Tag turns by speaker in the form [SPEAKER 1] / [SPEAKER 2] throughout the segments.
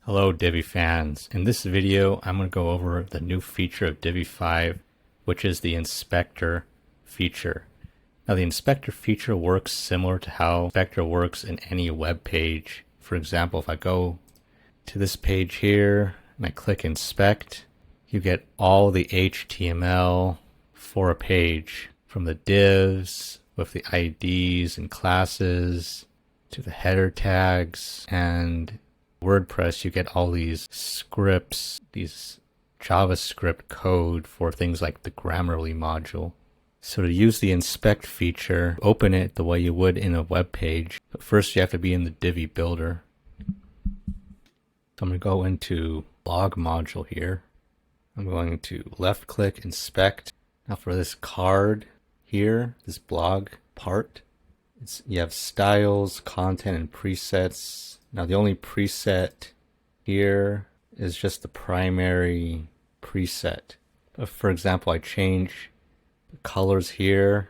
[SPEAKER 1] Hello Divi fans. In this video I'm going to go over the new feature of Divi 5, which is the inspector feature. Now the inspector feature works similar to how inspector works in any web page. For example, if I go to this page here and I click inspect, you get all the HTML for a page, from the divs with the IDs and classes to the header tags, and WordPress you get all these scripts, these JavaScript code for things like the Grammarly module. So to use the inspect feature, open it the way you would in a web page. But first you have to be in the Divi builder. So I'm going to go into blog module here. I'm going to left click inspect. Now for this card here, this blog part, you have styles, content, and presets. Now the only preset here is just the primary preset. But for example, I change the colors here.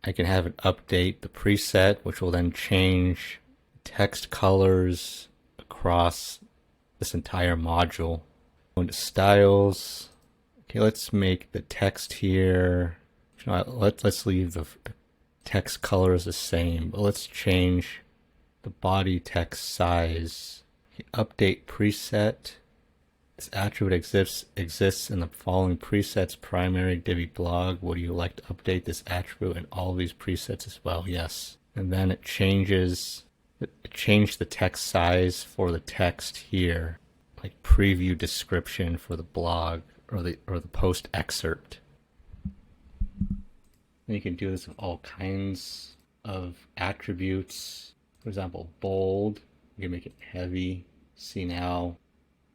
[SPEAKER 1] I can have it update the preset, which will then change text colors across this entire module. Go into styles. Okay, let's make the text here. You know, let's leave the text colors the same, but let's change the body text size. Okay, update preset. This attribute exists in the following presets: primary, Divi blog. Would you like to update this attribute in all of these presets as well? Yes. And then it changed the text size for the text here, like preview description for the blog or the post excerpt. And you can do this with all kinds of attributes. For example, bold, you can make it heavy. See now,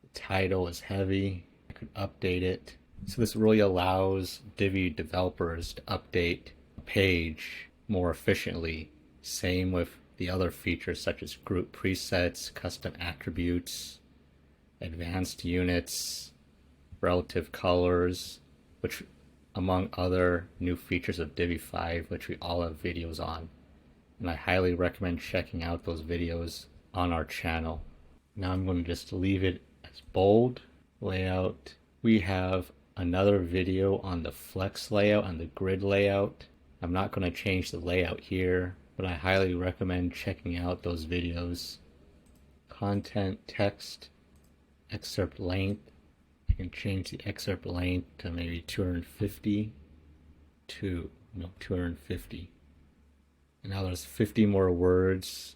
[SPEAKER 1] the title is heavy. I could update it. So this really allows Divi developers to update a page more efficiently. Same with the other features such as group presets, custom attributes, advanced units, relative colors, which among other new features of Divi 5, which we all have videos on. And I highly recommend checking out those videos on our channel. Now I'm going to just leave it as bold layout. We have another video on the flex layout and the grid layout. I'm not going to change the layout here, but I highly recommend checking out those videos. Content, text, excerpt length. I can change the excerpt length to maybe 250 to 250. And now there's 50 more words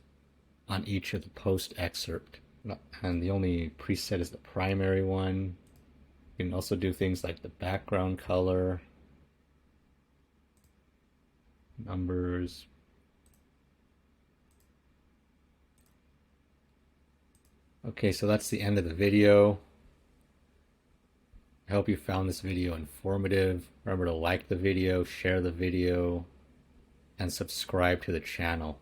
[SPEAKER 1] on each of the post excerpt. And the only preset is the primary one. You can also do things like the background color, numbers. Okay, so that's the end of the video. I hope you found this video informative. Remember to like the video, share the video, and subscribe to the channel.